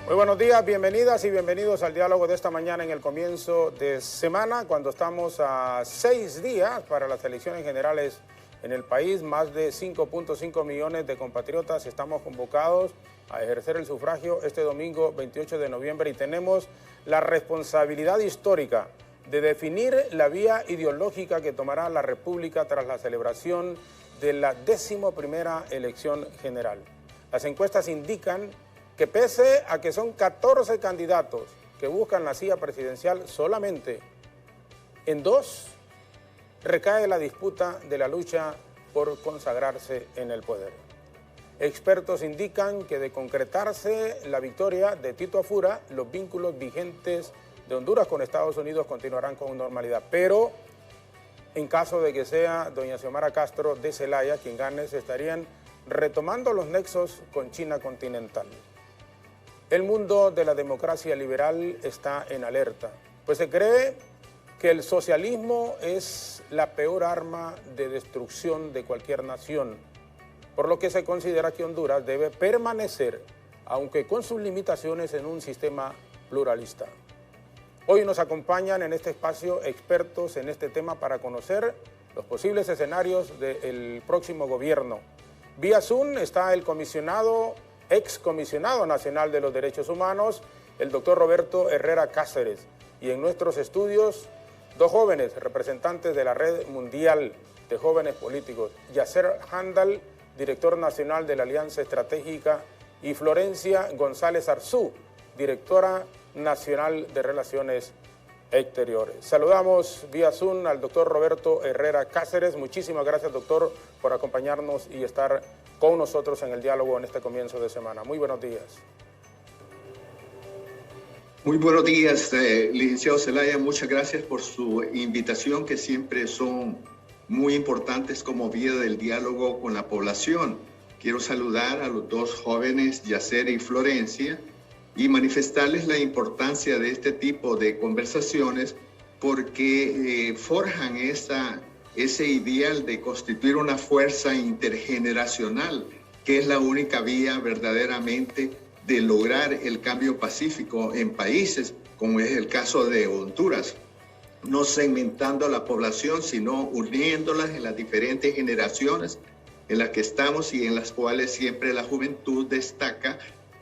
Muy buenos días, bienvenidas y bienvenidos al diálogo de esta mañana en el comienzo de semana, cuando estamos a 6 días para las elecciones generales en el país. Más de 5.5 millones de compatriotas estamos convocados a ejercer el sufragio este domingo 28 de noviembre y tenemos la responsabilidad histórica de definir la vía ideológica que tomará la República tras la celebración de la 11ª elección general. Las encuestas indican que pese a que son 14 candidatos que buscan la silla presidencial, solamente en 2 recae la disputa de la lucha por consagrarse en el poder. Expertos indican que de concretarse la victoria de Tito Afura, los vínculos vigentes de Honduras con Estados Unidos continuarán con normalidad, pero en caso de que sea doña Xiomara Castro de Zelaya quien gane, se estarían retomando los nexos con China continental. El mundo de la democracia liberal está en alerta, pues se cree que el socialismo es la peor arma de destrucción de cualquier nación, por lo que se considera que Honduras debe permanecer, aunque con sus limitaciones, en un sistema pluralista. Hoy nos acompañan en este espacio expertos en este tema para conocer los posibles escenarios del próximo gobierno. Vía Zoom está el excomisionado nacional de los derechos humanos, el doctor Roberto Herrera Cáceres, y en nuestros estudios 2 jóvenes representantes de la Red Mundial de Jóvenes Políticos, Yasser Handal, director nacional de la Alianza Estratégica, y Florencia González Arzú, directora nacional de Relaciones Exteriores. Saludamos vía Zoom al doctor Roberto Herrera Cáceres. Muchísimas gracias, doctor, por acompañarnos y estar con nosotros en el diálogo en este comienzo de semana. Muy buenos días. Muy buenos días, licenciado Zelaya. Muchas gracias por su invitación, que siempre son muy importantes como vía del diálogo con la población. Quiero saludar a los 2 jóvenes, Yasser y Florencia, y manifestarles la importancia de este tipo de conversaciones porque forjan ese ideal de constituir una fuerza intergeneracional, que es la única vía verdaderamente de lograr el cambio pacífico en países como es el caso de Honduras, no segmentando a la población, sino uniéndolas en las diferentes generaciones en las que estamos y en las cuales siempre la juventud destaca,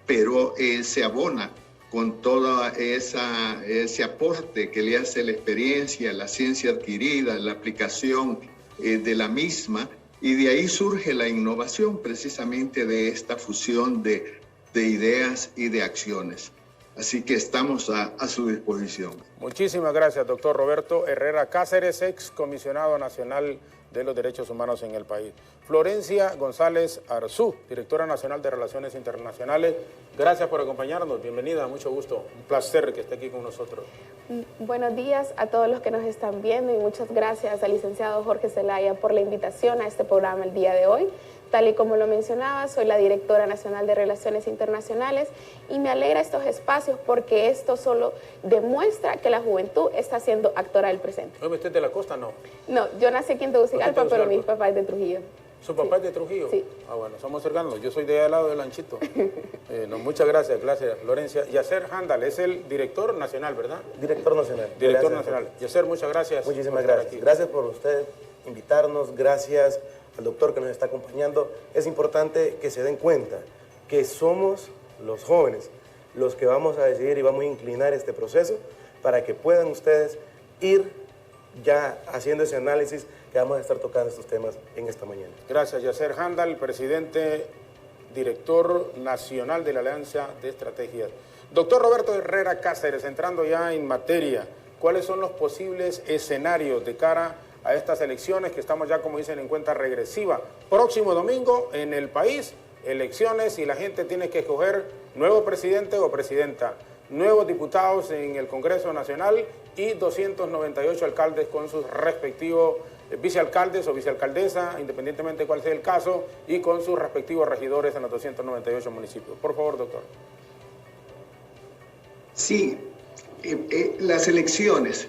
pero se abona con todo ese aporte que le hace la experiencia, la ciencia adquirida, la aplicación de la misma, y de ahí surge la innovación precisamente de esta fusión de ideas y de acciones. Así que estamos a su disposición. Muchísimas gracias, doctor Roberto Herrera Cáceres, excomisionado nacional de los derechos humanos en el país. Florencia González Arzú, directora nacional de Relaciones Internacionales. Gracias por acompañarnos. Bienvenida, mucho gusto. Un placer que esté aquí con nosotros. Buenos días a todos los que nos están viendo y muchas gracias al licenciado Jorge Zelaya por la invitación a este programa el día de hoy. Tal y como lo mencionaba, soy la directora nacional de Relaciones Internacionales y me alegra estos espacios porque esto solo demuestra que la juventud está siendo actora del presente. ¿No usted es de la costa, no? No, yo nací aquí en Tegucigalpa, pero mi papá es de Trujillo. ¿Su papá es de Trujillo? Sí. Ah, bueno, somos cercanos. Yo soy de allá al lado del Lanchito. Muchas gracias, Florencia. Yasser Handal es el director nacional, ¿verdad? Director nacional. Director nacional. Yasser, muchas gracias. Muchísimas gracias. Gracias por usted invitarnos, gracias al doctor que nos está acompañando. Es importante que se den cuenta que somos los jóvenes los que vamos a decidir y vamos a inclinar este proceso para que puedan ustedes ir ya haciendo ese análisis que vamos a estar tocando estos temas en esta mañana. Gracias, Yasser Handal, presidente, director nacional de la Alianza de Estrategias. Doctor Roberto Herrera Cáceres, entrando ya en materia, ¿cuáles son los posibles escenarios de cara a estas elecciones que estamos ya, como dicen, en cuenta regresiva? Próximo domingo en el país, elecciones, y la gente tiene que escoger nuevo presidente o presidenta, nuevos diputados en el Congreso Nacional y 298 alcaldes con sus respectivos vicealcaldes o vicealcaldesa, independientemente de cuál sea el caso, y con sus respectivos regidores en los 298 municipios. Por favor, doctor. Sí, las elecciones,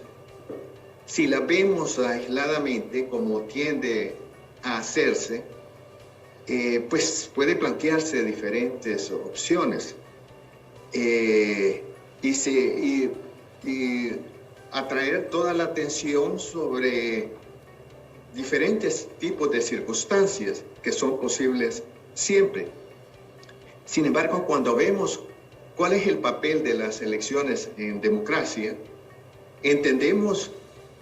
si las vemos aisladamente, como tiende a hacerse, pues puede plantearse diferentes opciones. y atraer toda la atención sobre diferentes tipos de circunstancias que son posibles siempre. Sin embargo, cuando vemos cuál es el papel de las elecciones en democracia, entendemos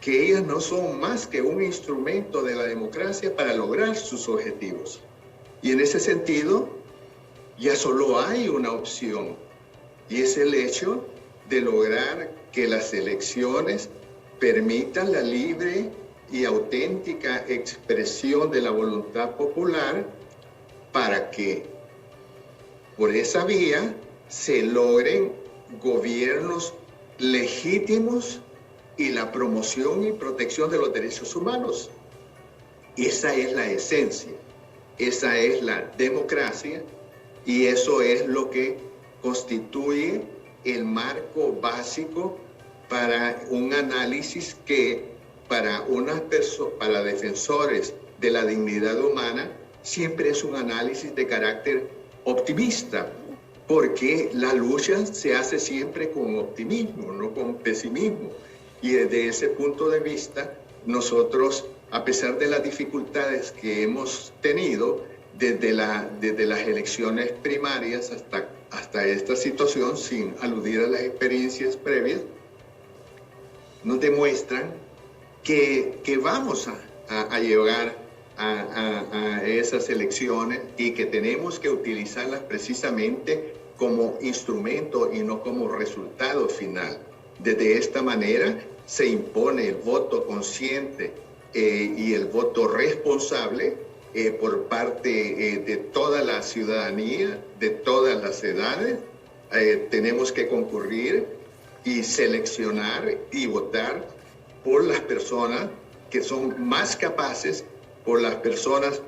que ellas no son más que un instrumento de la democracia para lograr sus objetivos. Y en ese sentido, ya solo hay una opción, y es el hecho de lograr que las elecciones permitan la libre y auténtica expresión de la voluntad popular para que por esa vía se logren gobiernos legítimos y la promoción y protección de los derechos humanos. Esa es la esencia, esa es la democracia y eso es lo que constituye el marco básico para un análisis que para defensores de la dignidad humana siempre es un análisis de carácter optimista, porque la lucha se hace siempre con optimismo, no con pesimismo. Y desde ese punto de vista, nosotros, a pesar de las dificultades que hemos tenido desde las elecciones primarias hasta esta situación, sin aludir a las experiencias previas, nos demuestran que vamos a llegar a esas elecciones y que tenemos que utilizarlas precisamente como instrumento y no como resultado final. Desde esta manera se impone el voto consciente y el voto responsable por parte de toda la ciudadanía, de todas las edades. Tenemos que concurrir y seleccionar y votar por las personas que son más capaces, por las personas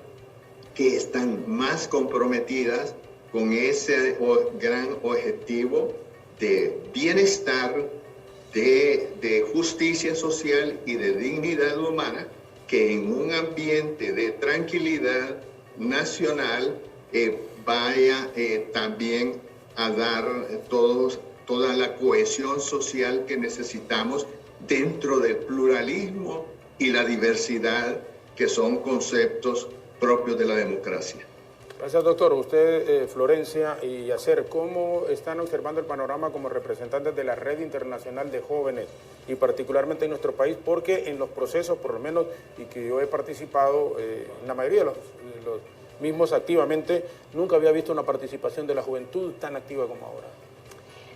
que están más comprometidas con ese gran objetivo de bienestar, de justicia social y de dignidad humana, que en un ambiente de tranquilidad nacional vaya también a dar toda la cohesión social que necesitamos dentro del pluralismo y la diversidad, que son conceptos propios de la democracia. Gracias, doctor. Usted, Florencia y Yacer, ¿cómo están observando el panorama como representantes de la Red Internacional de Jóvenes y particularmente en nuestro país? Porque en los procesos, por lo menos, y que yo he participado, en la mayoría de los mismos activamente, nunca había visto una participación de la juventud tan activa como ahora.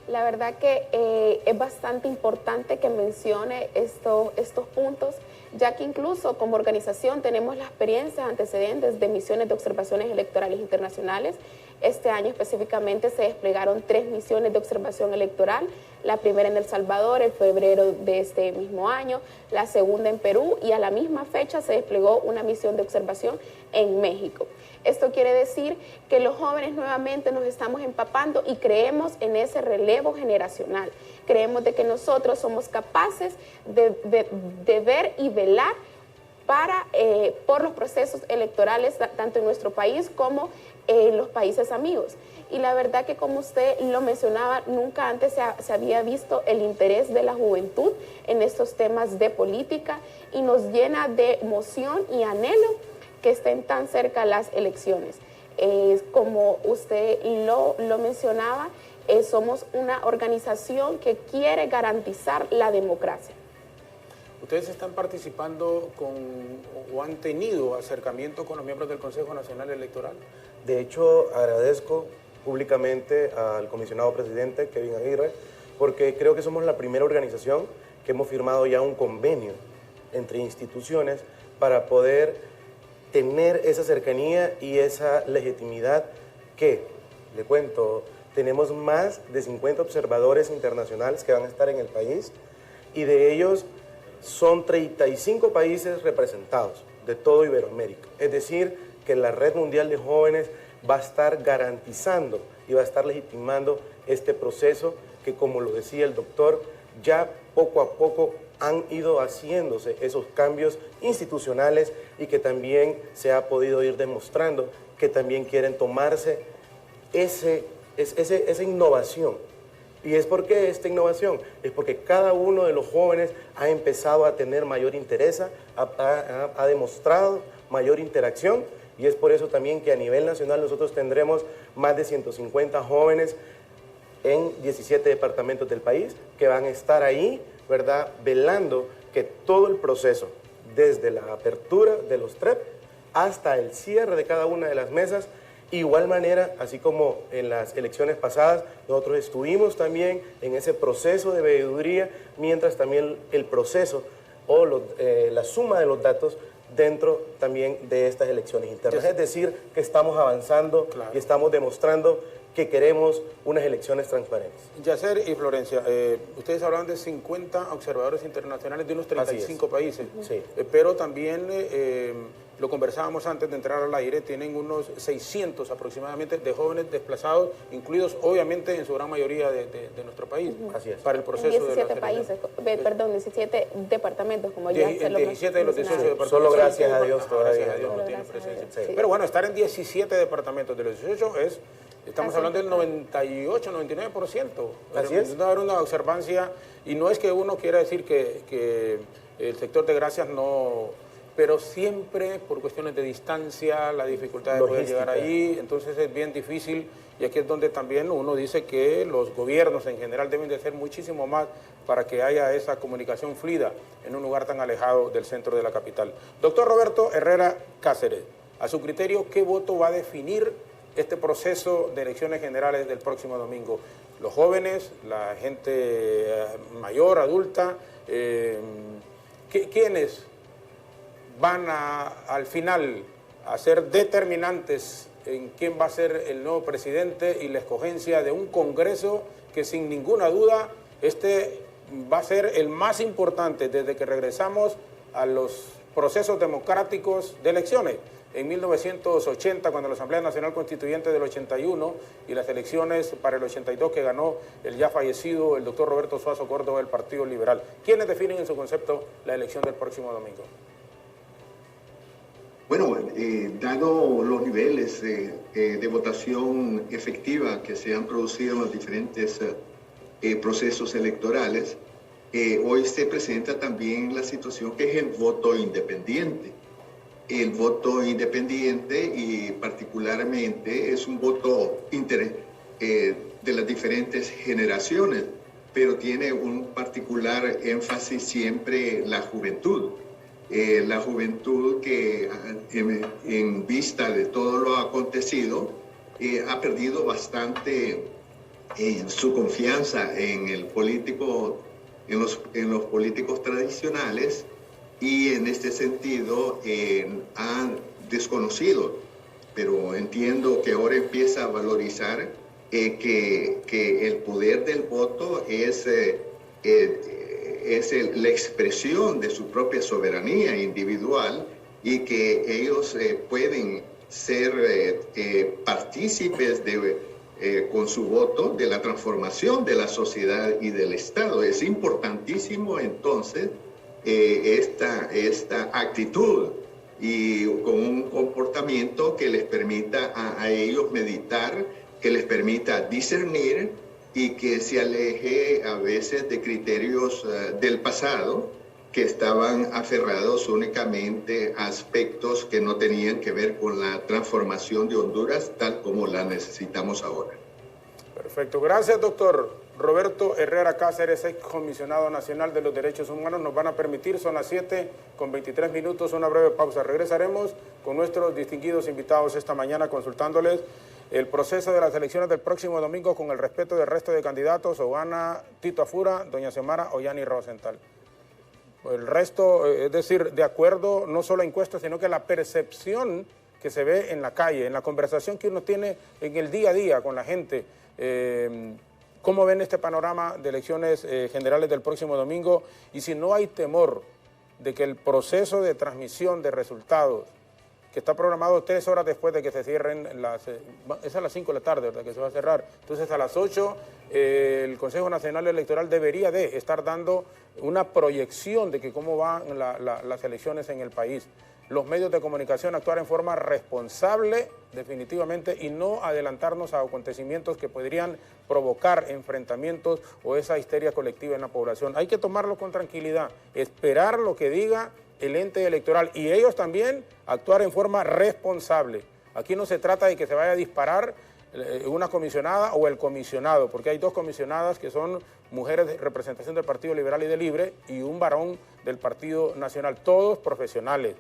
La verdad que es bastante importante que mencione estos puntos, ya que incluso como organización tenemos las experiencias antecedentes de misiones de observaciones electorales internacionales. Este año específicamente se desplegaron 3 misiones de observación electoral, la primera en El Salvador en febrero de este mismo año, la segunda en Perú y a la misma fecha se desplegó una misión de observación en México. Esto quiere decir que los jóvenes nuevamente nos estamos empapando y creemos en ese relevo generacional. Creemos de que nosotros somos capaces de ver y velar por los procesos electorales tanto en nuestro país como en los países amigos. Y la verdad que, como usted lo mencionaba, nunca antes se había visto el interés de la juventud en estos temas de política y nos llena de emoción y anhelo que estén tan cerca las elecciones. Como usted lo mencionaba, somos una organización que quiere garantizar la democracia. ¿Ustedes están participando o han tenido acercamiento con los miembros del Consejo Nacional Electoral? De hecho, agradezco públicamente al comisionado presidente, Kevin Aguirre, porque creo que somos la primera organización que hemos firmado ya un convenio entre instituciones para poder tener esa cercanía y esa legitimidad que, le cuento, tenemos más de 50 observadores internacionales que van a estar en el país y de ellos son 35 países representados de todo Iberoamérica. Es decir, que la Red Mundial de Jóvenes va a estar garantizando y va a estar legitimando este proceso que, como lo decía el doctor, ya poco a poco han ido haciéndose esos cambios institucionales y que también se ha podido ir demostrando que también quieren tomarse esa innovación ¿Y es por qué esta innovación? Es porque cada uno de los jóvenes ha empezado a tener mayor interés, ha demostrado mayor interacción, y es por eso también que a nivel nacional nosotros tendremos más de 150 jóvenes en 17 departamentos del país que van a estar ahí, ¿verdad?, velando que todo el proceso, desde la apertura de los TREP hasta el cierre de cada una de las mesas, igual manera, así como en las elecciones pasadas, nosotros estuvimos también en ese proceso de veeduría, mientras también el proceso o la suma de los datos dentro también de estas elecciones internas. Es decir, que estamos avanzando y estamos demostrando que queremos unas elecciones transparentes. Yacer y Florencia, ustedes hablan de 50 observadores internacionales de unos 35 países, sí. Pero también, lo conversábamos antes de entrar al aire, tienen unos 600 aproximadamente de jóvenes desplazados, incluidos obviamente en su gran mayoría de nuestro país. Así es. Para el proceso en 17 países, perdón, 17 departamentos, como ya se lo 17 de los 18 departamentos. Solo gracias a Dios todavía. Gracias a Dios no tiene presencia. Sí. Pero bueno, estar en 17 departamentos de los 18 es... Estamos hablando del 98, 99%. Así es. Debe haber una observancia, y no es que uno quiera decir que el sector de Gracias no... Pero siempre por cuestiones de distancia, la dificultad de poder llegar ahí, entonces es bien difícil, y aquí es donde también uno dice que los gobiernos en general deben de hacer muchísimo más para que haya esa comunicación fluida en un lugar tan alejado del centro de la capital. Doctor Roberto Herrera Cáceres, a su criterio, ¿qué voto va a definir este proceso de elecciones generales del próximo domingo? Los jóvenes, la gente mayor, adulta, ¿quiénes van al final a ser determinantes en quién va a ser el nuevo presidente y la escogencia de un Congreso que sin ninguna duda va a ser el más importante desde que regresamos a los procesos democráticos de elecciones? En 1980, cuando la Asamblea Nacional Constituyente del 81 y las elecciones para el 82 que ganó el ya fallecido el doctor Roberto Suazo Córdoba del Partido Liberal. ¿Quiénes definen en su concepto la elección del próximo domingo? Bueno, dado los niveles de votación efectiva que se han producido en los diferentes procesos electorales, hoy se presenta también la situación que es el voto independiente. El voto independiente, y particularmente es un voto de las diferentes generaciones, pero tiene un particular énfasis siempre la juventud. La juventud que en vista de todo lo acontecido ha perdido bastante su confianza en el político, en los políticos tradicionales, y en este sentido han desconocido, pero entiendo que ahora empieza a valorizar que el poder del voto es la expresión de su propia soberanía individual, y que ellos pueden ser partícipes con su voto de la transformación de la sociedad y del Estado. Es importantísimo entonces esta actitud, y con un comportamiento que les permita a ellos meditar, que les permita discernir, y que se aleje a veces de criterios del pasado que estaban aferrados únicamente a aspectos que no tenían que ver con la transformación de Honduras tal como la necesitamos ahora. Perfecto. Gracias, doctor Roberto Herrera Cáceres, excomisionado nacional de los derechos humanos. Nos van a permitir, son las 7:23, una breve pausa. Regresaremos con nuestros distinguidos invitados esta mañana, consultándoles el proceso de las elecciones del próximo domingo con el respeto del resto de candidatos: Ogana, Tito Afura, doña Xiomara Ollani Rosenthal. El resto, es decir, de acuerdo no solo a encuestas, sino que la percepción que se ve en la calle, en la conversación que uno tiene en el día a día con la gente. ¿Cómo ven este panorama de elecciones generales del próximo domingo? Y si no hay temor de que el proceso de transmisión de resultados, que está programado 3 horas después de que se cierren es a las 5 de la tarde, ¿verdad?, que se va a cerrar. Entonces a las 8 el Consejo Nacional Electoral debería de estar dando una proyección de que cómo van las elecciones en el país. los medios de comunicación actuar en forma responsable, definitivamente, y no adelantarnos a acontecimientos que podrían provocar enfrentamientos o esa histeria colectiva en la población. Hay que tomarlo con tranquilidad, esperar lo que diga el ente electoral y ellos también actuar en forma responsable. Aquí no se trata de que se vaya a disparar una comisionada o el comisionado, porque hay dos comisionadas que son mujeres de representación del Partido Liberal y de Libre y un varón del Partido Nacional, todos profesionales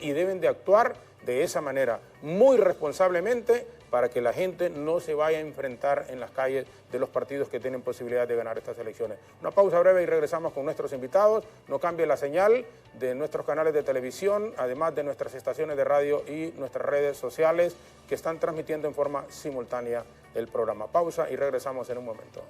y deben de actuar de esa manera, muy responsablemente, para que la gente no se vaya a enfrentar en las calles de los partidos que tienen posibilidad de ganar estas elecciones. Una pausa breve y regresamos con nuestros invitados. No cambie la señal de nuestros canales de televisión, además de nuestras estaciones de radio y nuestras redes sociales que están transmitiendo en forma simultánea el programa. Pausa y regresamos en un momento.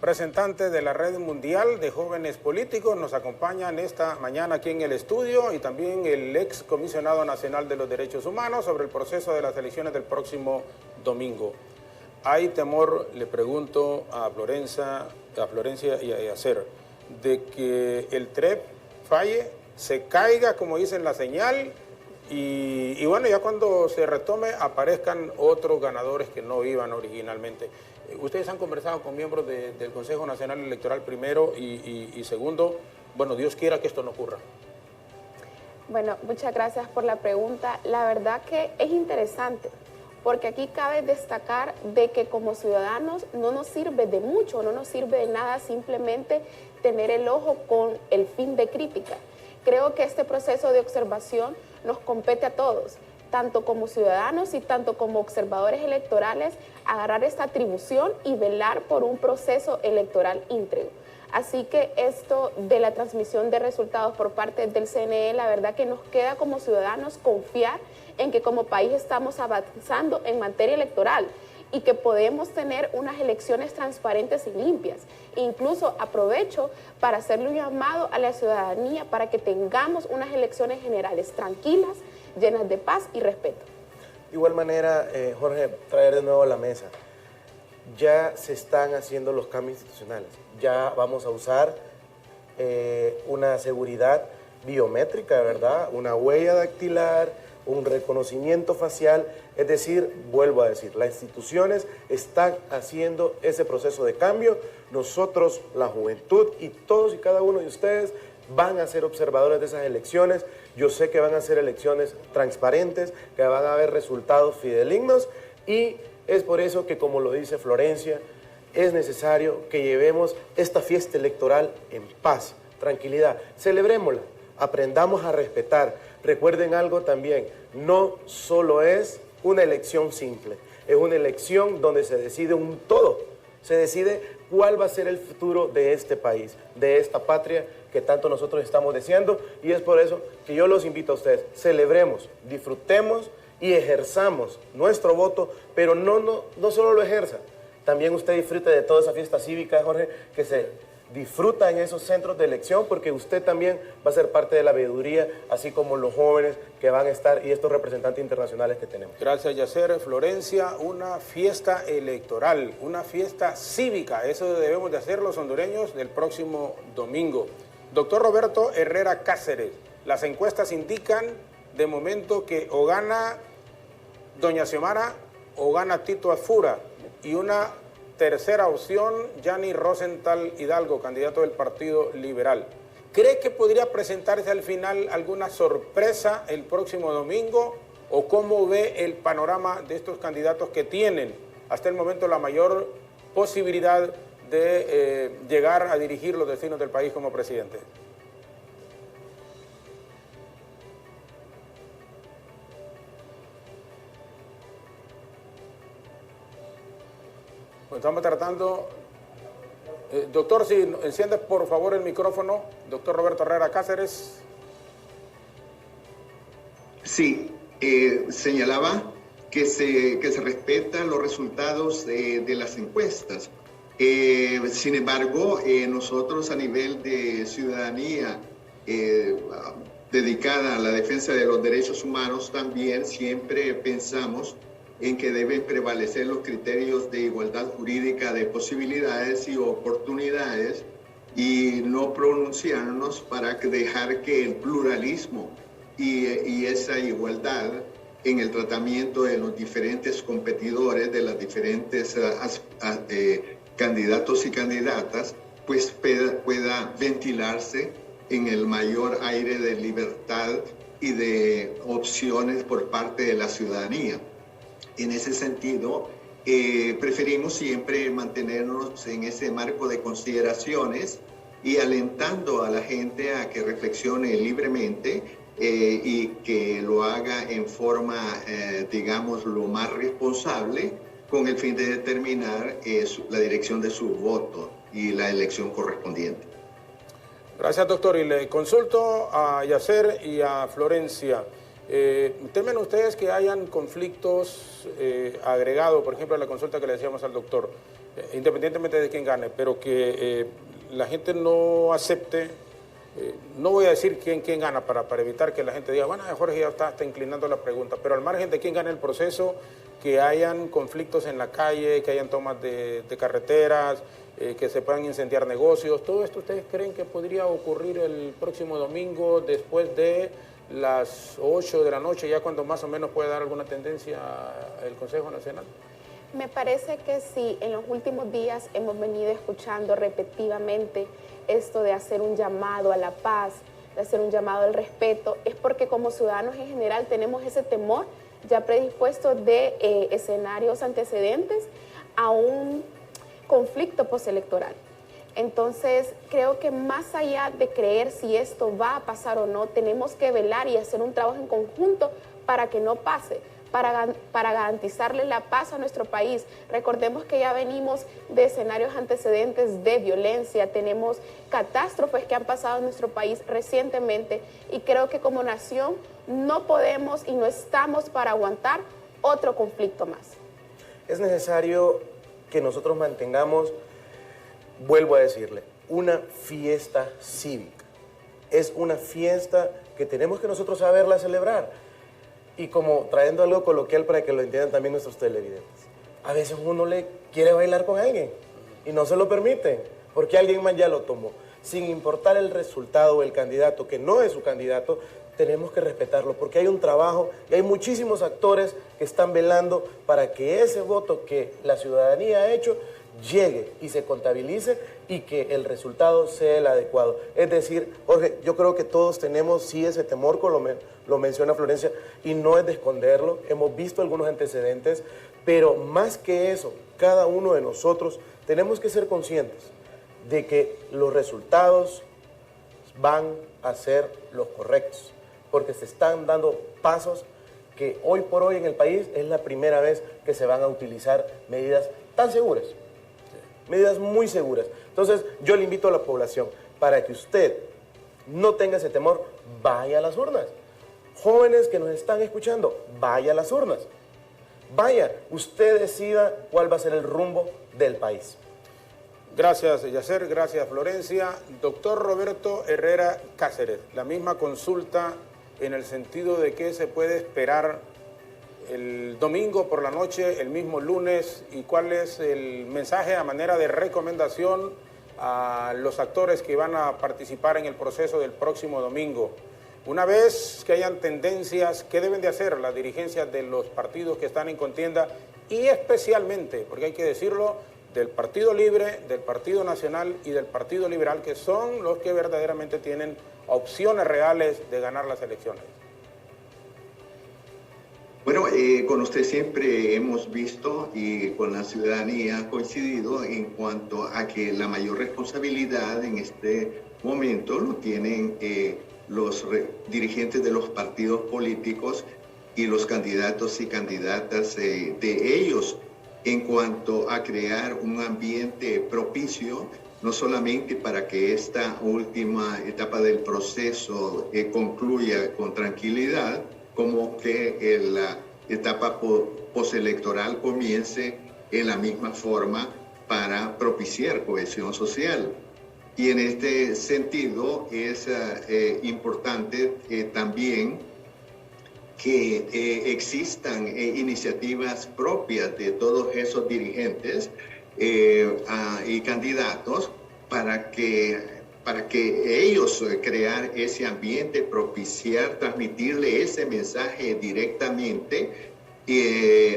Representantes de la Red Mundial de Jóvenes Políticos nos acompañan esta mañana aquí en el estudio y también el ex comisionado nacional de los derechos humanos sobre el proceso de las elecciones del próximo domingo. ¿Hay temor, le pregunto a Florencia y a Yacer, de que el TREP falle, se caiga, como dicen la señal, y bueno, ya cuando se retome aparezcan otros ganadores que no iban originalmente? Ustedes han conversado con miembros del Consejo Nacional Electoral primero y segundo, bueno, Dios quiera que esto no ocurra. Bueno, muchas gracias por la pregunta. La verdad que es interesante, porque aquí cabe destacar de que como ciudadanos no nos sirve de mucho, no nos sirve de nada simplemente tener el ojo con el fin de crítica. Creo que este proceso de observación nos compete a todos, tanto como ciudadanos y tanto como observadores electorales, agarrar esta atribución y velar por un proceso electoral íntegro. Así que esto de la transmisión de resultados por parte del CNE, la verdad que nos queda como ciudadanos confiar en que como país estamos avanzando en materia electoral y que podemos tener unas elecciones transparentes y limpias. Incluso aprovecho para hacerle un llamado a la ciudadanía para que tengamos unas elecciones generales tranquilas, llenas de paz y respeto. De igual manera, Jorge, traer de nuevo a la mesa, ya se están haciendo los cambios institucionales, ya vamos a usar una seguridad biométrica, ¿verdad? Una huella dactilar, un reconocimiento facial, es decir, vuelvo a decir, las instituciones están haciendo ese proceso de cambio, nosotros, la juventud y todos y cada uno de ustedes van a ser observadores de esas elecciones. Yo sé que van a ser elecciones transparentes, que van a haber resultados fidedignos y es por eso que, como lo dice Florencia, es necesario que llevemos esta fiesta electoral en paz, tranquilidad. Celebrémosla, aprendamos a respetar. Recuerden algo también, no solo es una elección simple, es una elección donde se decide un todo, se decide cuál va a ser el futuro de este país, de esta patria que tanto nosotros estamos deseando, y es por eso que yo los invito a ustedes, celebremos, disfrutemos y ejerzamos nuestro voto, pero no solo lo ejerza, también usted disfrute de toda esa fiesta cívica, Jorge, que se disfruta en esos centros de elección, porque usted también va a ser parte de la veeduría, así como los jóvenes que van a estar y estos representantes internacionales que tenemos. Gracias, Yacer. Florencia, una fiesta electoral, una fiesta cívica, eso debemos de hacer los hondureños del próximo domingo. Doctor Roberto Herrera Cáceres, las encuestas indican de momento que o gana doña Xiomara o gana Tito Asfura, y una tercera opción, Yanni Rosenthal Hidalgo, candidato del Partido Liberal. ¿Cree que podría presentarse al final alguna sorpresa el próximo domingo? ¿O cómo ve el panorama de estos candidatos que tienen hasta el momento la mayor posibilidad de llegar a dirigir los destinos del país como presidente? Pues estamos tratando... doctor, si enciende por favor el micrófono, doctor Roberto Herrera Cáceres. Sí, señalaba que se respetan los resultados de las encuestas. Sin embargo, nosotros a nivel de ciudadanía dedicada a la defensa de los derechos humanos también siempre pensamos en que deben prevalecer los criterios de igualdad jurídica de posibilidades y oportunidades y no pronunciarnos para dejar que el pluralismo y esa igualdad en el tratamiento de los diferentes competidores, de las diferentes candidatos y candidatas, pues pueda ventilarse en el mayor aire de libertad y de opciones por parte de la ciudadanía. En ese sentido, preferimos siempre mantenernos en ese marco de consideraciones y alentando a la gente a que reflexione libremente y que lo haga en forma, digamos, lo más responsable, con el fin de determinar la dirección de su voto y la elección correspondiente. Gracias, doctor. Y le consulto a Yacer y a Florencia. ¿Temen ustedes que hayan conflictos agregados, por ejemplo, a la consulta que le decíamos al doctor, independientemente de quién gane, pero que la gente no acepte, no voy a decir quién gana para evitar que la gente diga, bueno, Jorge ya está inclinando la pregunta, pero al margen de quién gane el proceso, que hayan conflictos en la calle, que hayan tomas de carreteras, que se puedan incendiar negocios, todo esto ustedes creen que podría ocurrir el próximo domingo después de las 8 de la noche, ya cuando más o menos puede dar alguna tendencia el Consejo Nacional? Me parece que sí, en los últimos días hemos venido escuchando repetitivamente esto de hacer un llamado a la paz, de hacer un llamado al respeto, es porque como ciudadanos en general tenemos ese temor ya predispuesto de escenarios antecedentes a un conflicto postelectoral. Entonces, creo que más allá de creer si esto va a pasar o no, tenemos que velar y hacer un trabajo en conjunto para que no pase, para garantizarle la paz a nuestro país. Recordemos que ya venimos de escenarios antecedentes de violencia, tenemos catástrofes que han pasado en nuestro país recientemente y creo que como nación no podemos y no estamos para aguantar otro conflicto más. Es necesario que nosotros mantengamos, vuelvo a decirle, una fiesta cívica. Es una fiesta que tenemos que nosotros saberla celebrar. Y como trayendo algo coloquial para que lo entiendan también nuestros televidentes. A veces uno le quiere bailar con alguien y no se lo permiten porque alguien más ya lo tomó. Sin importar el resultado o el candidato, que no es su candidato, tenemos que respetarlo porque hay un trabajo y hay muchísimos actores que están velando para que ese voto que la ciudadanía ha hecho llegue y se contabilice y que el resultado sea el adecuado. Es decir, Jorge, yo creo que todos tenemos sí ese temor, como lo menciona Florencia, y no es de esconderlo, hemos visto algunos antecedentes, pero más que eso, cada uno de nosotros tenemos que ser conscientes de que los resultados van a ser los correctos, porque se están dando pasos que hoy por hoy en el país es la primera vez que se van a utilizar medidas tan seguras. Medidas muy seguras. Entonces, yo le invito a la población, para que usted no tenga ese temor, vaya a las urnas. Jóvenes que nos están escuchando, vaya a las urnas. Vaya, usted decida cuál va a ser el rumbo del país. Gracias, Yacer, gracias, Florencia. Doctor Roberto Herrera Cáceres, la misma consulta en el sentido de qué se puede esperar el domingo por la noche, el mismo lunes, y cuál es el mensaje a manera de recomendación a los actores que van a participar en el proceso del próximo domingo. Una vez que hayan tendencias, ¿qué deben de hacer las dirigencias de los partidos que están en contienda? Y especialmente, porque hay que decirlo, del Partido Libre, del Partido Nacional y del Partido Liberal, que son los que verdaderamente tienen opciones reales de ganar las elecciones. Bueno, con usted siempre hemos visto y con la ciudadanía coincidido en cuanto a que la mayor responsabilidad en este momento lo tienen los dirigentes de los partidos políticos y los candidatos y candidatas de ellos en cuanto a crear un ambiente propicio, no solamente para que esta última etapa del proceso concluya con tranquilidad, como que la etapa postelectoral comience en la misma forma para propiciar cohesión social. Y en este sentido es importante también que existan iniciativas propias de todos esos dirigentes y candidatos para que ellos crear ese ambiente, propiciar, transmitirle ese mensaje directamente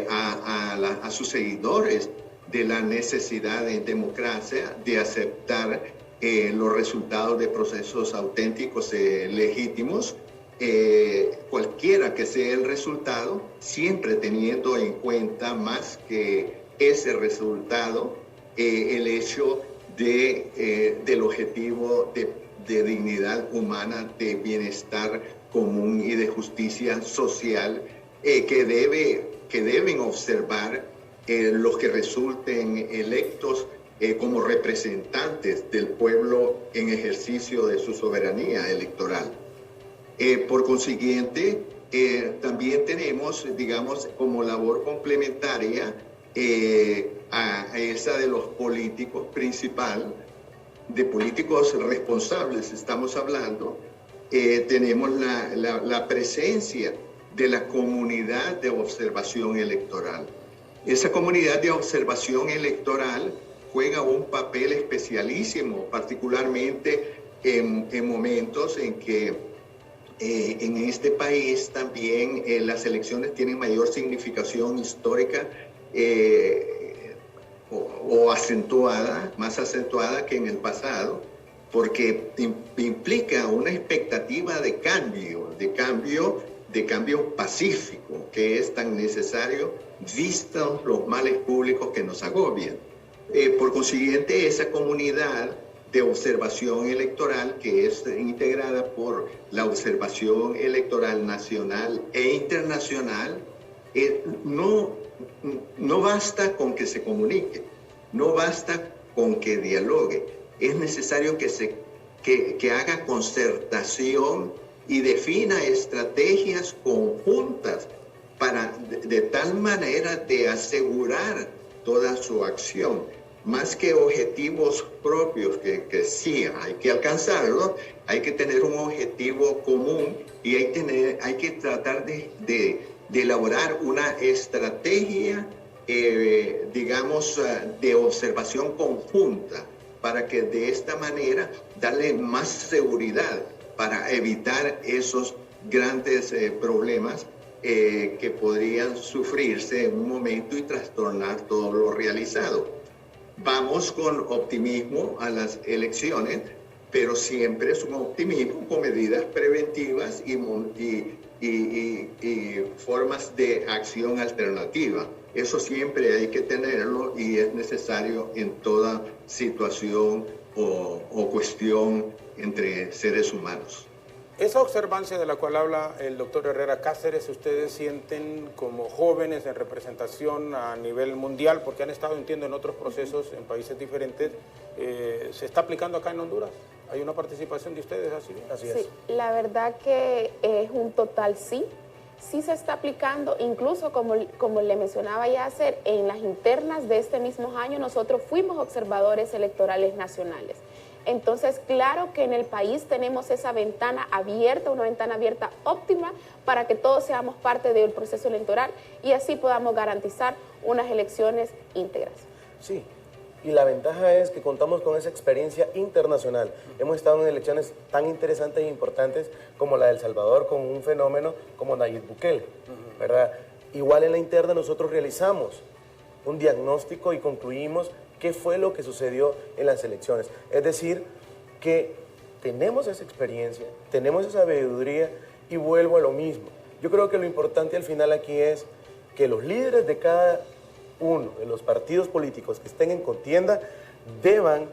a sus seguidores de la necesidad en democracia de aceptar los resultados de procesos auténticos, legítimos, cualquiera que sea el resultado, siempre teniendo en cuenta más que ese resultado, el hecho del objetivo de dignidad humana, de bienestar común y de justicia social que deben observar los que resulten electos como representantes del pueblo en ejercicio de su soberanía electoral. Por consiguiente, también tenemos, digamos, como labor complementaria a esa de los políticos principal, de políticos responsables estamos hablando, tenemos la presencia de la comunidad de observación electoral. Esa comunidad de observación electoral juega un papel especialísimo, particularmente en momentos en que en este país también las elecciones tienen mayor significación histórica o acentuada, más acentuada que en el pasado, porque implica una expectativa de cambio pacífico, que es tan necesario vistos los males públicos que nos agobian. Por consiguiente, esa comunidad de observación electoral, que es integrada por la observación electoral nacional e internacional, no basta con que se comunique, no basta con que dialogue, es necesario que haga concertación y defina estrategias conjuntas de tal manera de asegurar toda su acción, más que objetivos propios que sí hay que alcanzarlos, hay que tener un objetivo común y hay que tratar de elaborar una estrategia, digamos, de observación conjunta, para que de esta manera darle más seguridad para evitar esos grandes problemas que podrían sufrirse en un momento y trastornar todo lo realizado. Vamos con optimismo a las elecciones, pero siempre es un optimismo con medidas preventivas y formas de acción alternativa. Eso siempre hay que tenerlo y es necesario en toda situación o cuestión entre seres humanos. Esa observancia de la cual habla el doctor Herrera Cáceres, ¿ustedes sienten como jóvenes en representación a nivel mundial, porque han estado, entiendo, en otros procesos en países diferentes, se está aplicando acá en Honduras? ¿Hay una participación de ustedes así? Así es. Sí, la verdad que es un total sí. Sí se está aplicando, incluso como le mencionaba Yasser, en las internas de este mismo año nosotros fuimos observadores electorales nacionales. Entonces, claro que en el país tenemos esa ventana abierta, una ventana abierta óptima para que todos seamos parte del proceso electoral y así podamos garantizar unas elecciones íntegras. Sí, y la ventaja es que contamos con esa experiencia internacional. Hemos estado en elecciones tan interesantes e importantes como la de El Salvador, con un fenómeno como Nayib Bukele, ¿verdad? Igual en la interna nosotros realizamos un diagnóstico y concluimos qué fue lo que sucedió en las elecciones. Es decir, que tenemos esa experiencia, tenemos esa sabiduría y vuelvo a lo mismo. Yo creo que lo importante al final aquí es que los líderes de cada uno de los partidos políticos que estén en contienda deban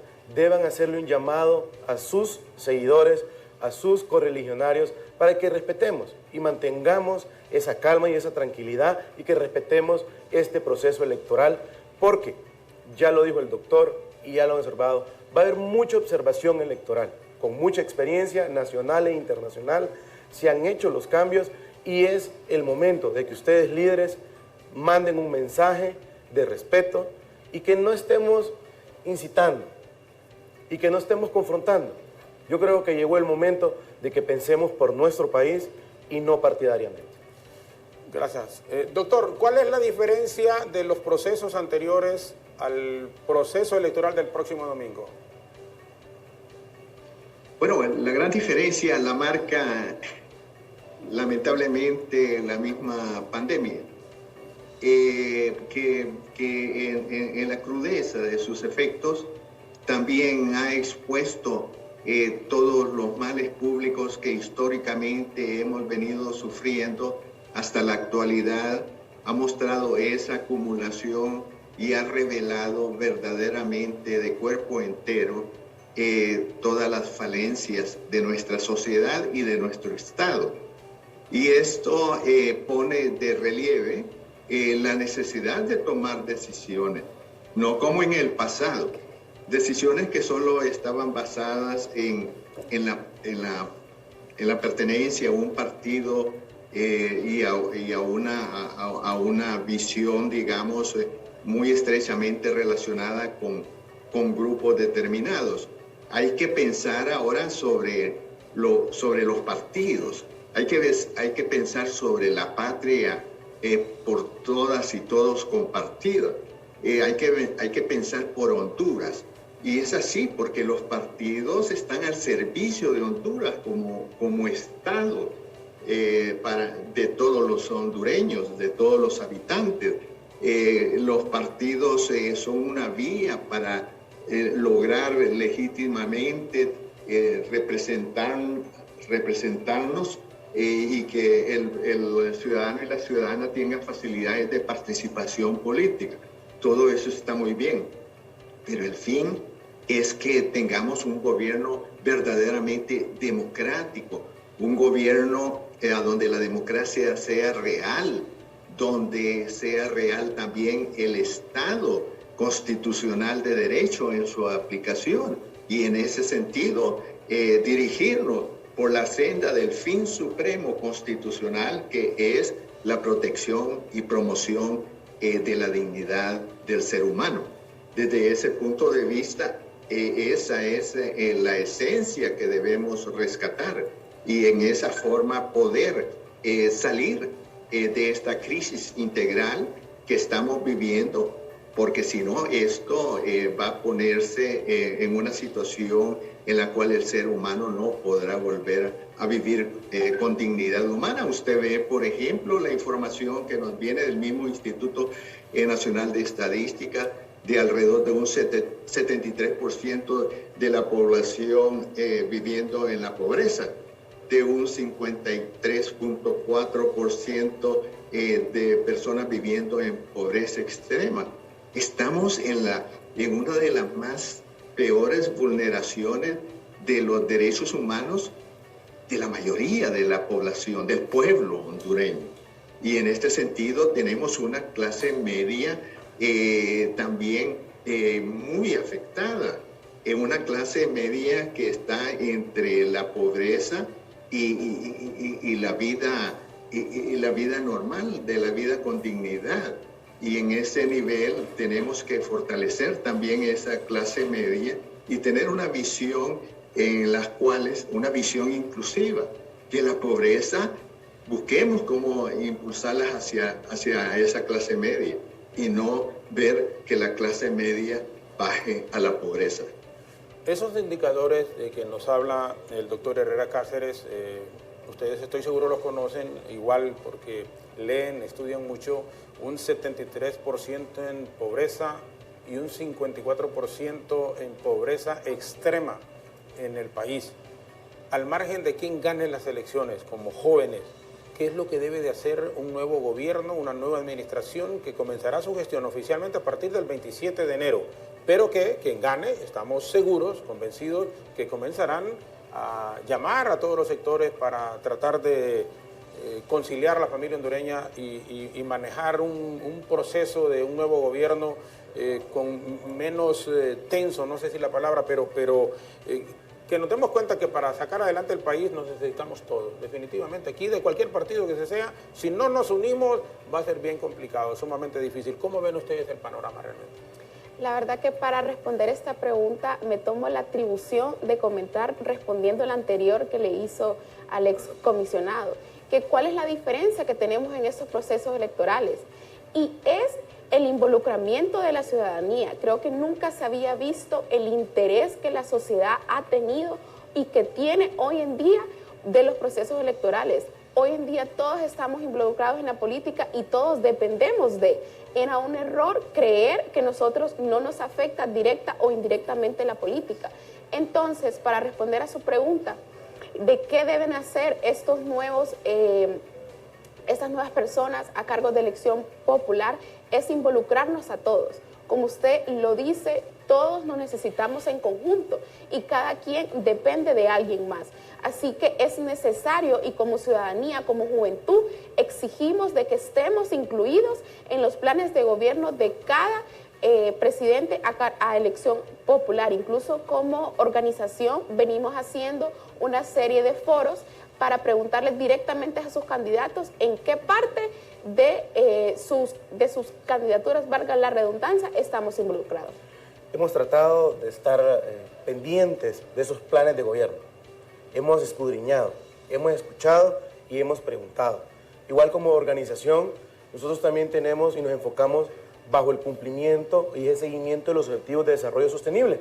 hacerle un llamado a sus seguidores, a sus correligionarios, para que respetemos y mantengamos esa calma y esa tranquilidad y que respetemos este proceso electoral, porque ya lo dijo el doctor y ya lo han observado, va a haber mucha observación electoral, con mucha experiencia nacional e internacional, se han hecho los cambios y es el momento de que ustedes líderes manden un mensaje de respeto y que no estemos incitando y que no estemos confrontando. Yo creo que llegó el momento de que pensemos por nuestro país y no partidariamente. Gracias. Doctor, ¿cuál es la diferencia de los procesos anteriores al proceso electoral del próximo domingo? Bueno, la gran diferencia la marca lamentablemente la misma pandemia, que en la crudeza de sus efectos también ha expuesto todos los males públicos que históricamente hemos venido sufriendo hasta la actualidad. Ha mostrado esa acumulación y ha revelado verdaderamente de cuerpo entero todas las falencias de nuestra sociedad y de nuestro Estado. Y esto pone de relieve la necesidad de tomar decisiones, no como en el pasado, decisiones que solo estaban basadas en la pertenencia a un partido y a una visión, digamos, muy estrechamente relacionada con grupos determinados. Hay que pensar ahora sobre los partidos. Hay que pensar sobre la patria por todas y todos compartida. Hay que pensar por Honduras. Y es así porque los partidos están al servicio de Honduras como Estado de todos los hondureños, de todos los habitantes. Los partidos son una vía para lograr legítimamente representarnos y que el ciudadano y la ciudadana tengan facilidades de participación política. Todo eso está muy bien, pero el fin es que tengamos un gobierno verdaderamente democrático, un gobierno donde la democracia sea real, donde sea real también el Estado constitucional de derecho en su aplicación, y en ese sentido dirigirlo por la senda del fin supremo constitucional, que es la protección y promoción de la dignidad del ser humano. Desde ese punto de vista, esa es la esencia que debemos rescatar y en esa forma poder salir de esta crisis integral que estamos viviendo, porque si no, esto va a ponerse en una situación en la cual el ser humano no podrá volver a vivir con dignidad humana. Usted ve, por ejemplo, la información que nos viene del mismo Instituto Nacional de Estadística, de alrededor de un 73% de la población viviendo en la pobreza, de un 53.4% de personas viviendo en pobreza extrema. Estamos en una de las más peores vulneraciones de los derechos humanos de la mayoría de la población, del pueblo hondureño. Y en este sentido tenemos una clase media también muy afectada, una clase media que está entre la pobreza y la vida normal, de la vida con dignidad. Y en ese nivel tenemos que fortalecer también esa clase media y tener una visión una visión inclusiva, que la pobreza busquemos cómo impulsarlas hacia esa clase media y no ver que la clase media baje a la pobreza. Esos indicadores de que nos habla el doctor Herrera Cáceres, ustedes estoy seguro los conocen, igual porque leen, estudian mucho, un 73% en pobreza y un 54% en pobreza extrema en el país. Al margen de quién gane las elecciones, como jóvenes, ¿qué es lo que debe de hacer un nuevo gobierno, una nueva administración que comenzará su gestión oficialmente a partir del 27 de enero? Pero que quien gane, estamos seguros, convencidos, que comenzarán a llamar a todos los sectores para tratar de conciliar a la familia hondureña y manejar un proceso de un nuevo gobierno con menos tenso, no sé si la palabra, pero que nos demos cuenta que para sacar adelante el país nos necesitamos todos, definitivamente. Aquí de cualquier partido que se sea, si no nos unimos va a ser bien complicado, sumamente difícil. ¿Cómo ven ustedes el panorama realmente? La verdad que para responder esta pregunta me tomo la atribución de comentar respondiendo la anterior que le hizo al excomisionado, que cuál es la diferencia que tenemos en estos procesos electorales. Y es el involucramiento de la ciudadanía. Creo que nunca se había visto el interés que la sociedad ha tenido y que tiene hoy en día de los procesos electorales. Hoy en día todos estamos involucrados en la política y todos dependemos de. Era un error creer que nosotros no nos afecta directa o indirectamente la política. Entonces, para responder a su pregunta de qué deben hacer estas nuevas personas a cargo de elección popular, es involucrarnos a todos. Como usted lo dice, todos nos necesitamos en conjunto y cada quien depende de alguien más. Así que es necesario, y como ciudadanía, como juventud, exigimos de que estemos incluidos en los planes de gobierno de cada presidente a elección popular. Incluso como organización venimos haciendo una serie de foros para preguntarles directamente a sus candidatos en qué parte de sus candidaturas, valga la redundancia, estamos involucrados. Hemos tratado de estar pendientes de esos planes de gobierno. Hemos escudriñado, hemos escuchado y hemos preguntado. Igual como organización, nosotros también tenemos y nos enfocamos bajo el cumplimiento y el seguimiento de los objetivos de desarrollo sostenible.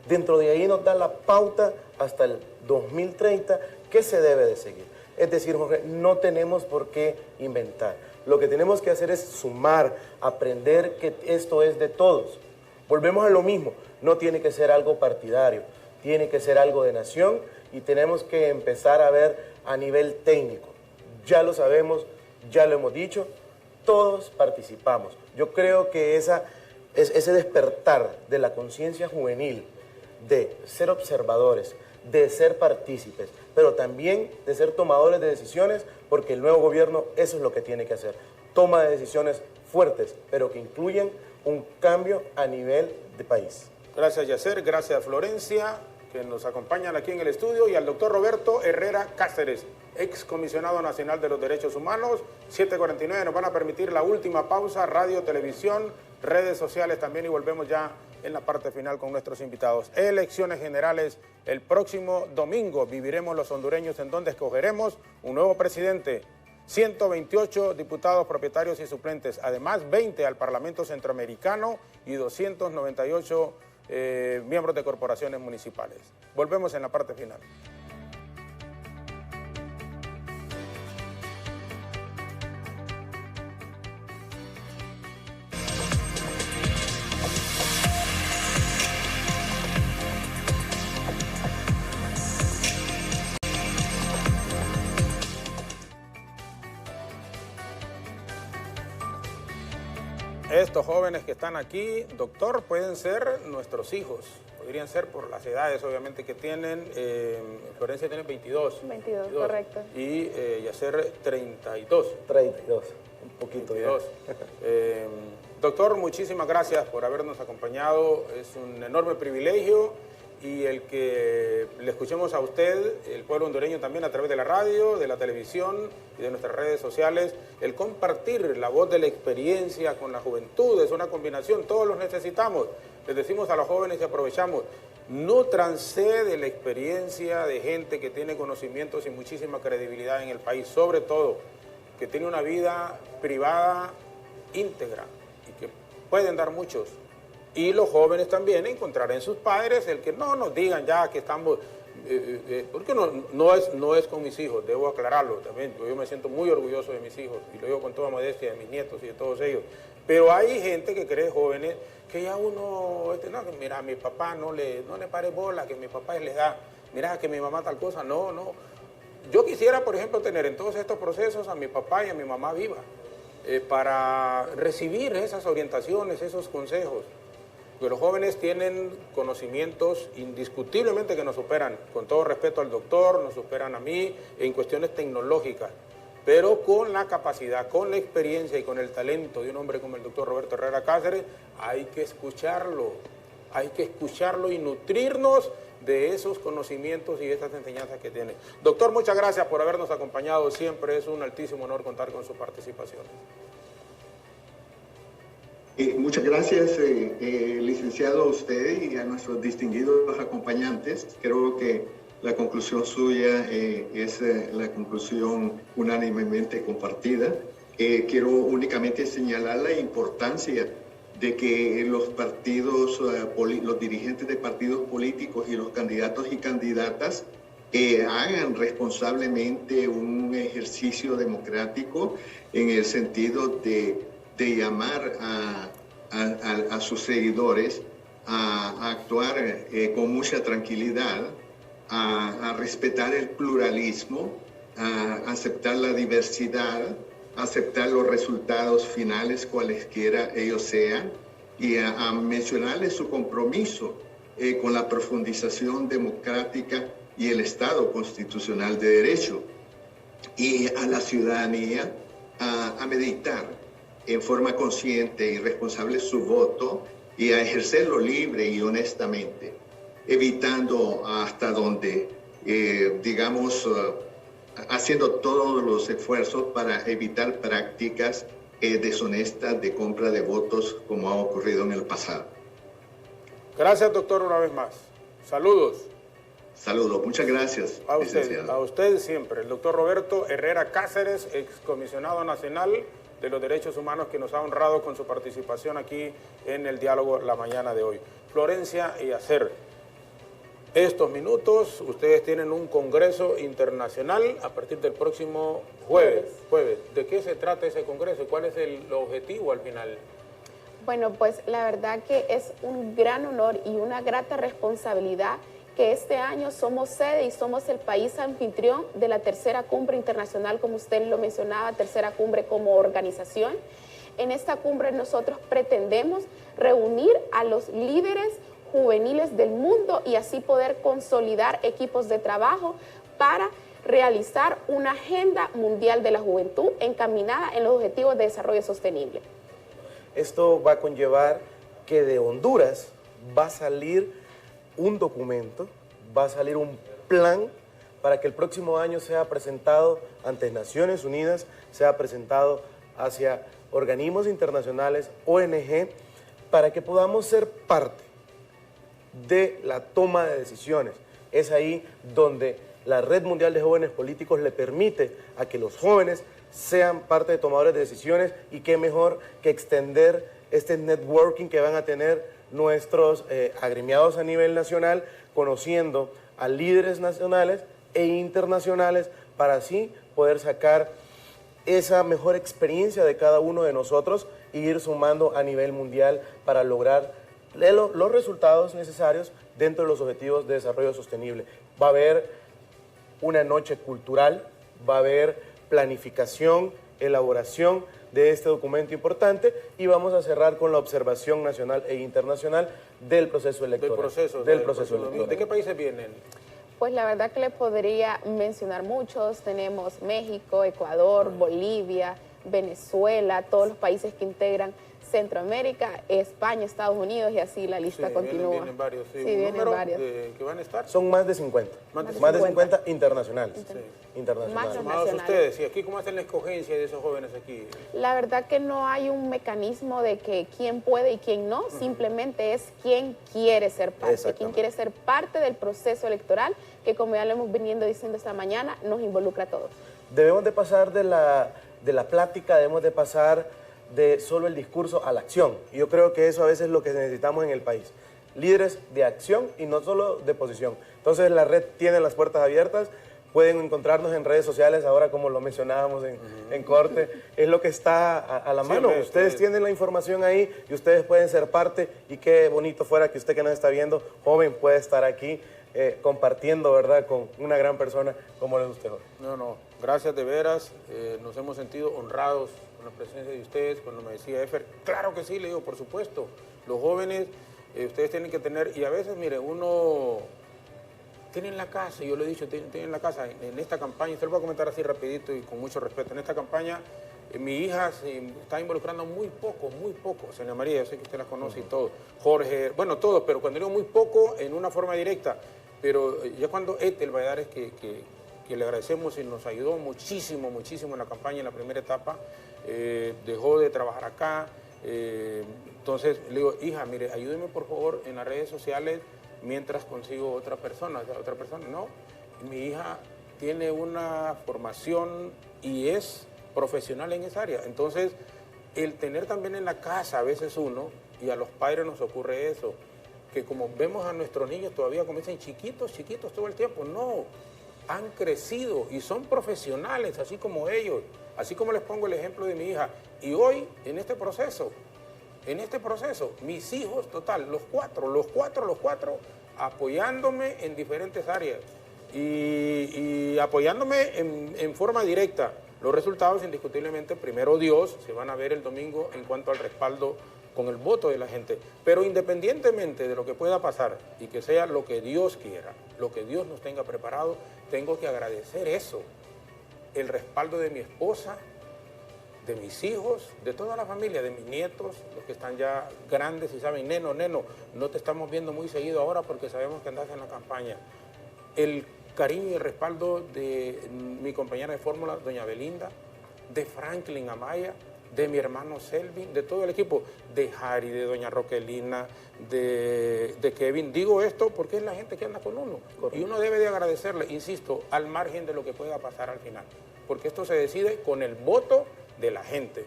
Dentro de ahí nos da la pauta hasta el 2030 que se debe de seguir. Es decir, Jorge, no tenemos por qué inventar. Lo que tenemos que hacer es sumar, aprender que esto es de todos. Volvemos a lo mismo, no tiene que ser algo partidario, tiene que ser algo de nación y tenemos que empezar a ver a nivel técnico. Ya lo sabemos, ya lo hemos dicho, todos participamos. Yo creo que ese despertar de la conciencia juvenil, de ser observadores, de ser partícipes, pero también de ser tomadores de decisiones, porque el nuevo gobierno eso es lo que tiene que hacer. Toma de decisiones fuertes, pero que incluyen un cambio a nivel de país. Gracias, Yacer, gracias, Florencia, que nos acompañan aquí en el estudio, y al doctor Roberto Herrera Cáceres, excomisionado nacional de los derechos humanos. 7:49, nos van a permitir la última pausa, radio, televisión, redes sociales también, y volvemos ya en la parte final con nuestros invitados. Elecciones generales el próximo domingo. Viviremos los hondureños en donde escogeremos un nuevo presidente, 128 diputados propietarios y suplentes, además 20 al Parlamento Centroamericano y 298 miembros de corporaciones municipales. Volvemos en la parte final. Estos jóvenes que están aquí, doctor, pueden ser nuestros hijos. Podrían ser por las edades, obviamente, que tienen. Florencia tiene 22. 22, correcto. Y Yacer 32. 32, un poquito 22. Doctor, muchísimas gracias por habernos acompañado. Es un enorme privilegio. Y el que le escuchemos a usted, el pueblo hondureño también a través de la radio, de la televisión y de nuestras redes sociales, el compartir la voz de la experiencia con la juventud, es una combinación, todos los necesitamos. Les decimos a los jóvenes y aprovechamos, nútranse de la experiencia de gente que tiene conocimientos y muchísima credibilidad en el país, sobre todo, que tiene una vida privada íntegra y que pueden dar muchos. Y los jóvenes también encontrar en sus padres el que no nos digan ya que estamos, porque no es con mis hijos, debo aclararlo también, yo me siento muy orgulloso de mis hijos y lo digo con toda modestia de mis nietos y de todos ellos, pero hay gente que cree, jóvenes, que ya uno, no, mira, a mi papá no le pare bola, que mi papá le da, mira, que mi mamá tal cosa, no. Yo quisiera, por ejemplo, tener en todos estos procesos a mi papá y a mi mamá viva, para recibir esas orientaciones, esos consejos. Porque los jóvenes tienen conocimientos indiscutiblemente que nos superan, con todo respeto al doctor, nos superan a mí en cuestiones tecnológicas, pero con la capacidad, con la experiencia y con el talento de un hombre como el doctor Roberto Herrera Cáceres, hay que escucharlo y nutrirnos de esos conocimientos y estas enseñanzas que tiene. Doctor, muchas gracias por habernos acompañado siempre, es un altísimo honor contar con su participación. Muchas gracias, licenciado, a usted y a nuestros distinguidos acompañantes. Creo que la conclusión suya es la conclusión unánimemente compartida. Quiero únicamente señalar la importancia de que los partidos, los dirigentes de partidos políticos y los candidatos y candidatas hagan responsablemente un ejercicio democrático en el sentido de llamar a sus seguidores a actuar con mucha tranquilidad, a respetar el pluralismo, a aceptar la diversidad, a aceptar los resultados finales, cualesquiera ellos sean, y a mencionarles su compromiso con la profundización democrática y el Estado constitucional de derecho, y a la ciudadanía a meditar en forma consciente y responsable su voto y a ejercerlo libre y honestamente, evitando hasta donde, haciendo todos los esfuerzos para evitar prácticas deshonestas de compra de votos como ha ocurrido en el pasado. Gracias, doctor, una vez más. Saludos. Saludos, muchas gracias. A usted siempre, el doctor Roberto Herrera Cáceres, excomisionado nacional de los Derechos Humanos, que nos ha honrado con su participación aquí en el diálogo la mañana de hoy. Florencia y Acer, estos minutos ustedes tienen un congreso internacional a partir del próximo jueves. ¿De qué se trata ese congreso? ¿Cuál es el objetivo al final? Bueno, pues la verdad que es un gran honor y una grata responsabilidad que este año somos sede y somos el país anfitrión de la tercera cumbre internacional, como usted lo mencionaba, tercera cumbre como organización. En esta cumbre nosotros pretendemos reunir a los líderes juveniles del mundo y así poder consolidar equipos de trabajo para realizar una agenda mundial de la juventud encaminada en los objetivos de desarrollo sostenible. Esto va a conllevar que de Honduras va a salir un documento, va a salir un plan para que el próximo año sea presentado ante Naciones Unidas, sea presentado hacia organismos internacionales, ONG, para que podamos ser parte de la toma de decisiones. Es ahí donde la Red Mundial de Jóvenes Políticos le permite a que los jóvenes sean parte de tomadores de decisiones, y qué mejor que extender este networking que van a tener nuestros agremiados a nivel nacional, conociendo a líderes nacionales e internacionales, para así poder sacar esa mejor experiencia de cada uno de nosotros e ir sumando a nivel mundial para lograr los resultados necesarios dentro de los objetivos de desarrollo sostenible. Va a haber una noche cultural, va a haber planificación, elaboración de este documento importante, y vamos a cerrar con la observación nacional e internacional del proceso electoral. Del proceso electoral. ¿De qué países vienen? Pues la verdad que le podría mencionar muchos. Tenemos México, Ecuador, Bolivia, Venezuela, todos los países que integran Centroamérica, España, Estados Unidos, y así la lista continúa. Vienen varios. Sí, vienen varios. ¿Que van a estar? Son más de 50. Más de 50 internacionales. Internacionales. Más ustedes, ¿y aquí cómo hacen la escogencia de esos jóvenes aquí? La verdad que no hay un mecanismo de que quién puede y quién no, simplemente es quién quiere ser parte, quién quiere ser parte del proceso electoral, que como ya lo hemos venido diciendo esta mañana, nos involucra a todos. Debemos de pasar de la plática, debemos de pasar de solo el discurso a la acción. Y yo creo que eso a veces es lo que necesitamos en el país. Líderes de acción y no solo de posición. Entonces la red tiene las puertas abiertas. Pueden encontrarnos en redes sociales ahora, como lo mencionábamos en corte. Es lo que está a la mano. Ustedes tienen la información ahí y ustedes pueden ser parte. Y qué bonito fuera que usted, que nos está viendo, joven, pueda estar aquí compartiendo, ¿verdad?, con una gran persona como es usted. No, gracias de veras. Nos hemos sentido honrados con la presencia de ustedes. Cuando me decía Efer, claro que sí, le digo, por supuesto. Los jóvenes, ustedes tienen que tener, y a veces, mire, uno tiene en la casa, yo le he dicho, tiene en la casa, en esta campaña, usted lo va a comentar así rapidito y con mucho respeto, en esta campaña mi hija se está involucrando muy poco, Sonia María, yo sé que usted la conoce y todo, Jorge, bueno, todos, pero cuando digo muy poco, en una forma directa, pero ya cuando Ethel Valladares, que le agradecemos y nos ayudó muchísimo, muchísimo en la campaña, en la primera etapa, dejó de trabajar acá, entonces le digo, hija, mire, ayúdeme por favor en las redes sociales mientras consigo otra persona. No, mi hija tiene una formación y es profesional en esa área, entonces el tener también en la casa a veces uno, y a los padres nos ocurre eso, que como vemos a nuestros niños todavía como dicen chiquitos todo el tiempo, no, han crecido y son profesionales así como ellos, así como les pongo el ejemplo de mi hija, y hoy en este proceso, mis hijos total, los cuatro, apoyándome en diferentes áreas y apoyándome en forma directa. Los resultados indiscutiblemente, primero Dios, se van a ver el domingo en cuanto al respaldo con el voto de la gente. Pero independientemente de lo que pueda pasar y que sea lo que Dios quiera, lo que Dios nos tenga preparado, tengo que agradecer eso, el respaldo de mi esposa, de mis hijos, de toda la familia, de mis nietos, los que están ya grandes y saben, neno, no te estamos viendo muy seguido ahora porque sabemos que andas en la campaña. El cariño y el respaldo de mi compañera de fórmula, doña Belinda, de Franklin Amaya, de mi hermano Selvin, de todo el equipo, de Harry, de doña Roquelina, de Kevin. Digo esto porque es la gente que anda con uno. Correcto. Y uno debe de agradecerle, insisto, al margen de lo que pueda pasar al final. Porque esto se decide con el voto de la gente.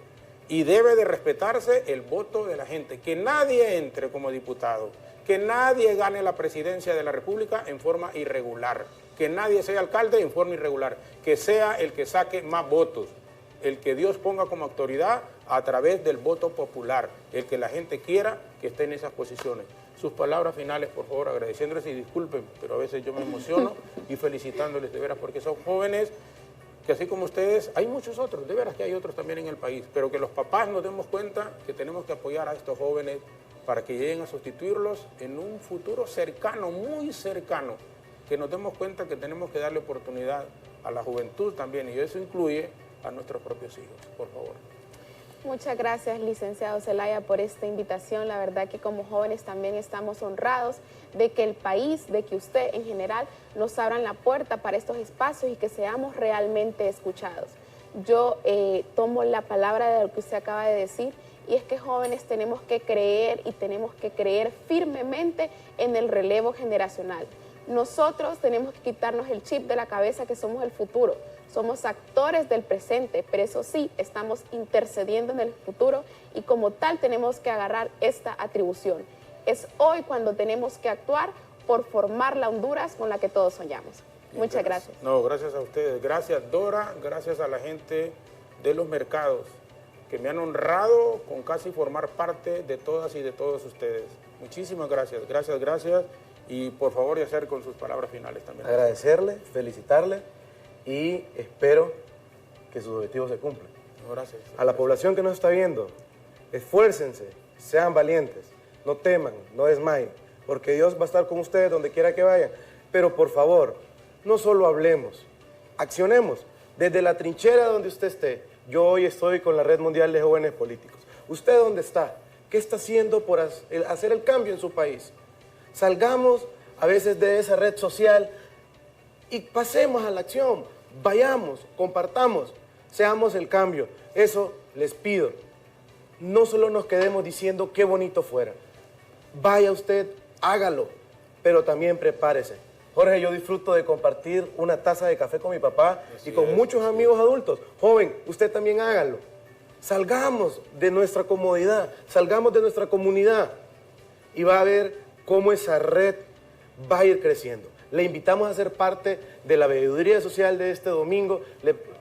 Y debe de respetarse el voto de la gente. Que nadie entre como diputado, que nadie gane la presidencia de la República en forma irregular, que nadie sea alcalde en forma irregular, que sea el que saque más votos, el que Dios ponga como autoridad a través del voto popular, el que la gente quiera que esté en esas posiciones. Sus palabras finales, por favor, agradeciéndoles y disculpen, pero a veces yo me emociono y felicitándoles de veras porque son jóvenes que así como ustedes, hay muchos otros, de veras que hay otros también en el país, pero que los papás nos demos cuenta que tenemos que apoyar a estos jóvenes para que lleguen a sustituirlos en un futuro cercano, muy cercano, que nos demos cuenta que tenemos que darle oportunidad a la juventud también, y eso incluye a nuestros propios hijos, por favor. Muchas gracias, licenciado Zelaya, por esta invitación. La verdad que como jóvenes también estamos honrados de que el país, de que usted en general nos abran la puerta para estos espacios y que seamos realmente escuchados. Yo tomo la palabra de lo que usted acaba de decir, y es que jóvenes tenemos que creer y tenemos que creer firmemente en el relevo generacional. Nosotros tenemos que quitarnos el chip de la cabeza que somos el futuro. Somos actores del presente, pero eso sí, estamos intercediendo en el futuro y como tal tenemos que agarrar esta atribución. Es hoy cuando tenemos que actuar por formar la Honduras con la que todos soñamos. Muchas gracias. No, gracias a ustedes. Gracias, Dora. Gracias a la gente de los mercados que me han honrado con casi formar parte de todas y de todos ustedes. Muchísimas gracias. Gracias. Y por favor, Yacer, con sus palabras finales también. Agradecerle, felicitarle y espero que sus objetivos se cumplan. Gracias. A la población que nos está viendo, esfuércense, sean valientes, no teman, no desmayen, porque Dios va a estar con ustedes donde quiera que vayan. Pero por favor, no solo hablemos, accionemos desde la trinchera donde usted esté. Yo hoy estoy con la Red Mundial de Jóvenes Políticos. ¿Usted dónde está? ¿Qué está haciendo por hacer el cambio en su país? Salgamos a veces de esa red social y pasemos a la acción. Vayamos, compartamos, seamos el cambio. Eso les pido. No solo nos quedemos diciendo qué bonito fuera. Vaya usted, hágalo, pero también prepárese. Jorge, yo disfruto de compartir una taza de café con mi papá y con muchos amigos adultos. Joven, usted también hágalo. Salgamos de nuestra comodidad, salgamos de nuestra comunidad y va a ver cómo esa red va a ir creciendo. Le invitamos a ser parte de la veeduría social de este domingo.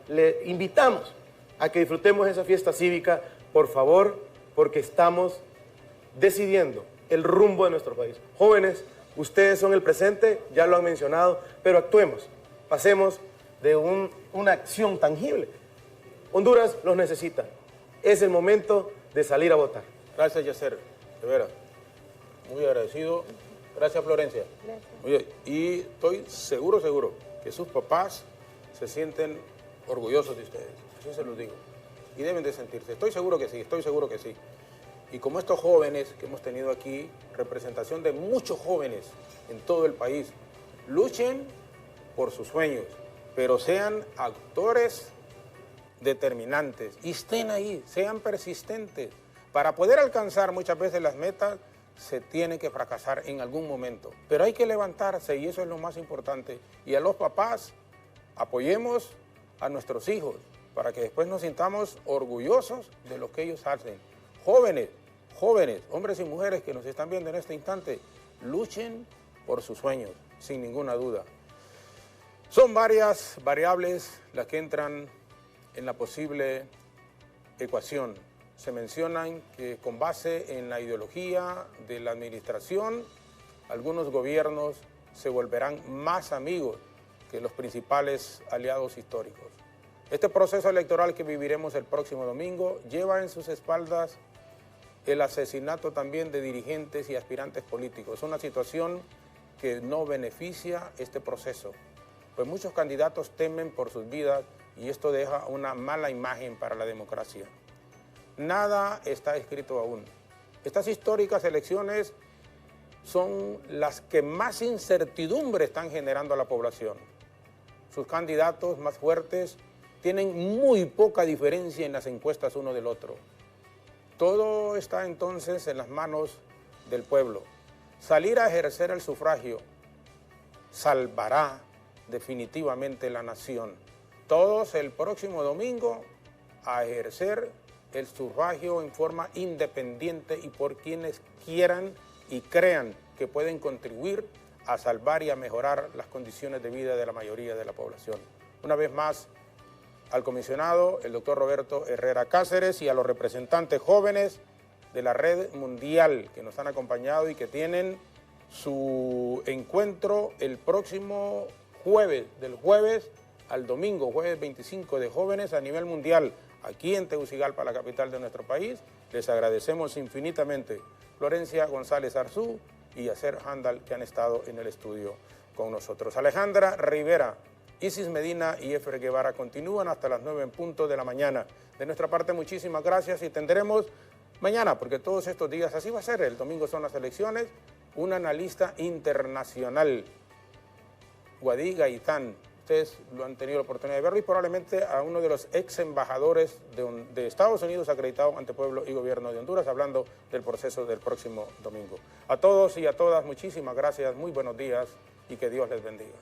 Le invitamos a que disfrutemos esa fiesta cívica, por favor, porque estamos decidiendo el rumbo de nuestro país. Jóvenes, ustedes son el presente, ya lo han mencionado, pero actuemos, pasemos de una acción tangible. Honduras los necesita. Es el momento de salir a votar. Gracias, Yacer, de veras. Muy agradecido. Gracias, Florencia. Gracias. Oye, y estoy seguro que sus papás se sienten orgullosos de ustedes. Eso se los digo. Y deben de sentirse. Estoy seguro que sí. Y como estos jóvenes que hemos tenido aquí, representación de muchos jóvenes en todo el país, luchen por sus sueños, pero sean actores determinantes y estén ahí, sean persistentes. Para poder alcanzar muchas veces las metas, se tiene que fracasar en algún momento, pero hay que levantarse y eso es lo más importante. Y a los papás, apoyemos a nuestros hijos para que después nos sintamos orgullosos de lo que ellos hacen. Jóvenes, hombres y mujeres que nos están viendo en este instante, luchen por sus sueños, sin ninguna duda. Son varias variables las que entran en la posible ecuación. Se mencionan que con base en la ideología de la administración, algunos gobiernos se volverán más amigos que los principales aliados históricos. Este proceso electoral que viviremos el próximo domingo lleva en sus espaldas el asesinato también de dirigentes y aspirantes políticos. Es una situación que no beneficia este proceso, pues muchos candidatos temen por sus vidas y esto deja una mala imagen para la democracia. Nada está escrito aún. Estas históricas elecciones son las que más incertidumbre están generando a la población. Sus candidatos más fuertes tienen muy poca diferencia en las encuestas uno del otro. Todo está entonces en las manos del pueblo. Salir a ejercer el sufragio salvará definitivamente la nación. Todos el próximo domingo a ejercer el sufragio en forma independiente y por quienes quieran y crean que pueden contribuir a salvar y a mejorar las condiciones de vida de la mayoría de la población. Una vez más, al comisionado, el doctor Roberto Herrera Cáceres, y a los representantes jóvenes de la Red Mundial que nos han acompañado y que tienen su encuentro el próximo jueves, del jueves al domingo, jueves 25 de jóvenes a nivel mundial, aquí en Tegucigalpa, la capital de nuestro país. Les agradecemos infinitamente Florencia González Arzú y Yacer Handal, que han estado en el estudio con nosotros. Alejandra Rivera, Isis Medina y Efer Guevara continúan hasta las 9 en punto de la mañana. De nuestra parte, muchísimas gracias y tendremos mañana, porque todos estos días así va a ser, el domingo son las elecciones, un analista internacional, Guadí Gaitán. Ustedes lo han tenido la oportunidad de verlo y probablemente a uno de los ex embajadores de Estados Unidos acreditado ante pueblo y gobierno de Honduras, hablando del proceso del próximo domingo. A todos y a todas, muchísimas gracias, muy buenos días y que Dios les bendiga.